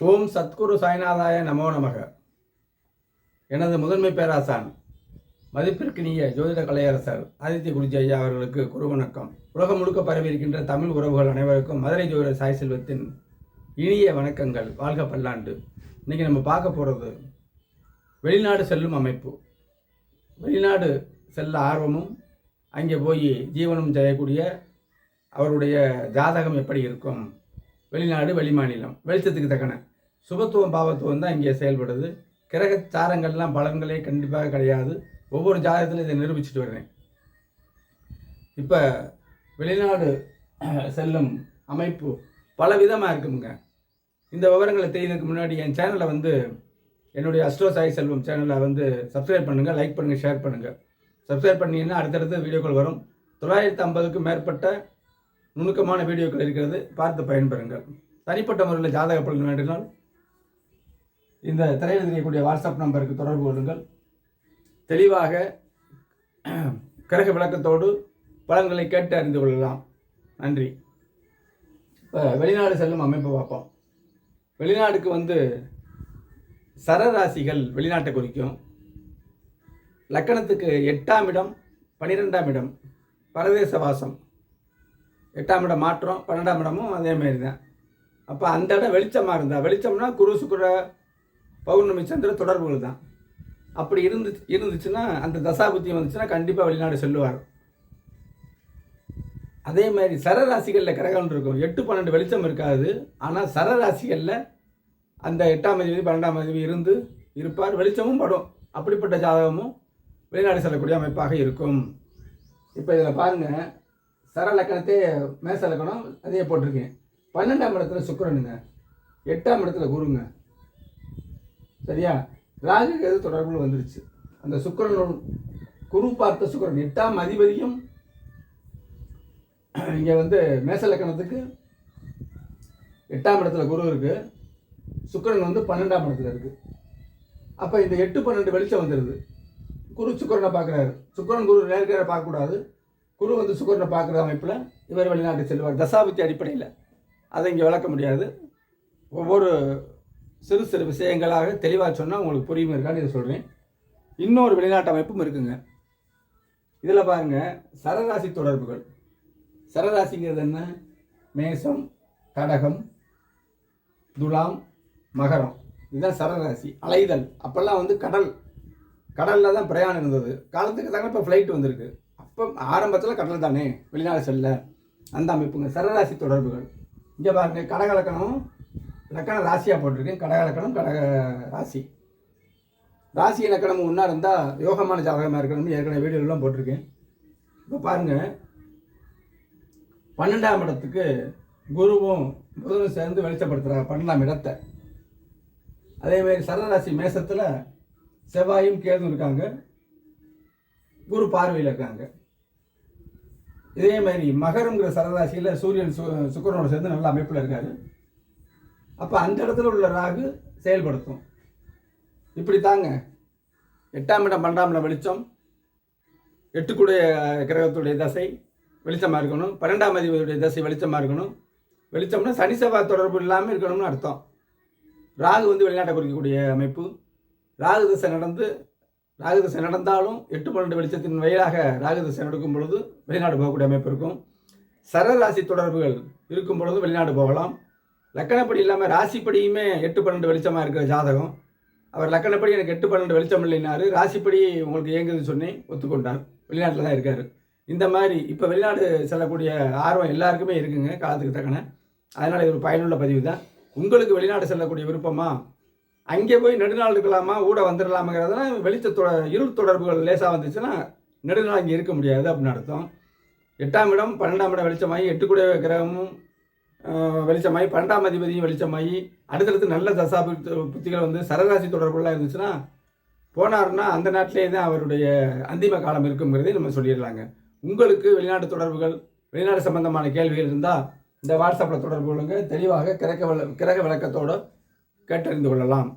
ஓம் சத்குரு சாய்நாதாய நமோ நமக. எனது முதன்மை பேராசான் மதிப்பிற்கினிய ஜோதிட கலையரசர் ஆதித்ய குருஜி ஐயா அவர்களுக்கு குரு வணக்கம். உலகம் முழுக்க பரவி இருக்கின்ற தமிழ் உறவுகள் அனைவருக்கும் மதுரை ஜோதிட சாய் செல்வத்தின் இனிய வணக்கங்கள். வாழ்க பல்லாண்டு. இன்னைக்கு நம்ம பார்க்க போகிறது வெளிநாடு செல்லும் அமைப்பு. வெளிநாடு செல்ல ஆர்வமும் அங்கே போய் ஜீவனம் செய்யக்கூடிய அவருடைய ஜாதகம் எப்படி இருக்கும், வெளிநாடு வெளிமாநிலம், வெளிச்சத்துக்கு தக்கன சுபத்துவம் பாவத்துவம் தான் இங்கே செயல்படுது. கிரக சாரங்கள்லாம் பலன்களே கண்டிப்பாக கிடையாது. ஒவ்வொரு ஜாதகத்திலும் இதை நிரூபிச்சுட்டு வர்றேன். இப்போ வெளிநாடு செல்லும் அமைப்பு பல விதமாக இருக்குங்க. இந்த விவரங்களை தெரியுறதுக்கு முன்னாடி என் சேனலை என்னுடைய அஸ்ட்ரோ சாய் செல்வம் சேனலை சப்ஸ்கிரைப் பண்ணுங்கள், லைக் பண்ணுங்கள், ஷேர் பண்ணுங்கள். சப்ஸ்கிரைப் பண்ணிங்கன்னா அடுத்தடுத்து வீடியோக்கள் வரும். 950க்கும் மேற்பட்ட நுணுக்கமான வீடியோக்கள் இருக்கிறது, பார்த்து பயன்பெறுங்கள். தனிப்பட்ட முறையில் ஜாதக பலன் வேண்டினால் இந்த திரையில் தெரியக்கூடிய வாட்ஸ்அப் நம்பருக்கு தொடர்பு கொள்ளுங்கள். தெளிவாக கிரக விளக்கத்தோடு பலன்களை கேட்டு அறிந்து கொள்ளலாம். நன்றி. இப்போ வெளிநாடு செல்லும் அமைப்பை பார்ப்போம். வெளிநாடுக்கு சரராசிகள் வெளிநாட்டை குறிக்கும். லக்கணத்துக்கு 8ஆம் இடம் 12ஆம் இடம் பரதேச வாசம். 8ஆம் இடம் மாற்றம், 12ஆம் இடமும் அதேமாரி தான். அப்போ அந்த இடம் வெளிச்சமாக இருந்தால், வெளிச்சம்னா குரு சுக்கிர பௌர்ணமி சந்திர தொடர்புகள் தான். அப்படி இருந்துச்சுன்னா அந்த தசாபுத்தி வந்துச்சுன்னா கண்டிப்பாக வெளிநாடு செல்லுவார். அதே மாதிரி சரராசிகளில் கிரகம் இருக்கும். 8, 12 வெளிச்சம் இருக்காது. ஆனால் சரராசிகளில் அந்த 8ஆம் அதிபதி 12ஆம் அதிபதி இருப்பார், வெளிச்சமும் படும். அப்படிப்பட்ட ஜாதகமும் வெளிநாடு செல்லக்கூடிய அமைப்பாக இருக்கும். இப்போ இதில் பாருங்கள், சர லக்கணத்தே மேச லக்கணம் அதே போட்டிருக்கேன். 12ஆம் இடத்துல சுக்கிரனுங்க, 8ஆம் இடத்துல குருங்க. சரியா? ராகு கேது தொடர்புகள் வந்துருச்சு. அந்த சுக்கிரன் குரு பார்த்த சுக்கிரன் 8ஆம் அதிபதியும் இங்கே மேச லக்கணத்துக்கு 8ஆம் இடத்துல குரு இருக்கு, சுக்கிரன் 12ஆம் இடத்துல இருக்கு. அப்போ இந்த 8, 12 வெளிச்சம் வந்துடுது. குரு சுக்கிரனை பார்க்குறாரு. சுக்கிரன் குரு நேர்கார பார்க்கக்கூடாது. குரு சுக்கிரனை பார்க்குற அமைப்பில் இவர் வெளிநாட்டு செல்வார். தசாபுத்தி அடிப்படையில் அதை இங்கே விளக்க முடியாது. ஒவ்வொரு சிறு சிறு விஷயங்களாக தெளிவாக சொன்னால் உங்களுக்கு புரியும் இருக்கான்னு இதை சொல்கிறேன். இன்னொரு வெளிநாட்டு அமைப்பும் இருக்குங்க. இதில் பாருங்கள், சரராசி தொடர்புகள். சரராசிங்கிறது என்ன? மேசம், கடகம், துலாம், மகரம். இதுதான் சரராசி. அலைதல். அப்போல்லாம் கடலில் தான் பிரயாணம் இருந்தது. காலத்துக்கு தாங்க இப்போ ஃப்ளைட் வந்திருக்கு. அப்போ ஆரம்பத்தில் கடல் தானே வெளிநாடு செல்ல. அந்த அமைப்புங்க சரராசி தொடர்புகள். இங்கே பாருங்கள், கடகலக்கணம் லக்கணம் ராசியாக போட்டிருக்கேன். கடகலக்கணம் கடக ராசி. ராசி இலக்கணம் ஒன்றா இருந்தால் யோகமான ஜாதகமாக இருக்கணும்னு ஏற்கனவே வீடியோலாம் போட்டிருக்கேன். இப்போ பாருங்கள், 12ஆம் இடத்துக்கு குருவும் புதனும் சேர்ந்து வெளிச்சப்படுத்துகிறாங்க 12ஆம் இடத்தை. அதேமாதிரி சரராசி மேசத்தில் செவ்வாயும் கேதும் இருக்காங்க, குரு பார்வையில் இருக்காங்க. இதே மாதிரி மகரம்ங்கிற சரராசியில் சூரியன் சுக்கிரனோட சேர்ந்து நல்ல அமைப்பில் இருக்காரு. அப்போ அந்த இடத்துல உள்ள ராகு செயல்படுத்தும். இப்படி தாங்க 8ஆம் இடம் 12ஆம் இடம் வெளிச்சம், 8 கிரகத்துடைய தசை வெளிச்சமாக இருக்கணும், 12ஆம் அதிபதியுடைய தசை வெளிச்சமாக இருக்கணும். வெளிச்சம்னா சனி செவ்வாய் தொடர்பு இல்லாமல் இருக்கணும்னு அர்த்தம். ராகு வெளிநாட்டை குறிக்கக்கூடிய அமைப்பு. ராகு திசை நடந்தாலும் 8, 12 வெளிச்சத்தின் வழியாக ராகு திசை நடக்கும் பொழுது வெளிநாடு போகக்கூடிய அமைப்பு இருக்கும். சரராசி தொடர்புகள் இருக்கும் பொழுது வெளிநாடு போகலாம். லக்கணப்படி இல்லாமல் ராசிப்படியுமே 8, 12 வெளிச்சமாக இருக்கிற ஜாதகம். அவர் லக்கணப்படி எனக்கு 8, 12 வெளிச்சம் இல்லைனாரு, ராசிப்படி உங்களுக்கு இயங்குதுன்னு சொன்னேன், ஒத்துக்கொண்டார். வெளிநாட்டில் தான் இருக்கார். இந்த மாதிரி இப்போ வெளிநாடு செல்லக்கூடிய ஆர்வம் எல்லாருக்குமே இருக்குங்க, காலத்துக்கு தக்கன. அதனால் இது ஒரு பயனுள்ள பதிவு தான். உங்களுக்கு வெளிநாடு செல்லக்கூடிய விருப்பமா, அங்கே போய் நெடுநாள் இருக்கலாமா, ஊட வந்துடலாமாங்கிறதுனா இருள் தொடர்புகள் லேசாக வந்துச்சுன்னா நெடுநாள் இங்கே இருக்க முடியாது அப்படின்னு அர்த்தம். 8ஆம் இடம் 12ஆம் இடம் வெளிச்சமாகி, 8 கிரகமும் வெளிச்சமாகி, 12ஆம் அதிபதியும் வெளிச்சமாகி, அடுத்தடுத்து நல்ல தசா புத்திகள் சரராசி தொடர்புலாம் இருந்துச்சுன்னா போனார்னா அந்த நாட்டிலே தான் அவருடைய அந்திம காலம் இருக்குங்கிறதே நம்ம சொல்லிடலாங்க. உங்களுக்கு வெளிநாட்டு தொடர்புகள், வெளிநாடு சம்பந்தமான கேள்விகள் இருந்தால் இந்த வாட்ஸ்அப்பில் தொடர்பு கொள்ளுங்க. தெளிவாக கிரக விளக்கத்தோடு கேட்டறிந்து கொள்ளலாம்.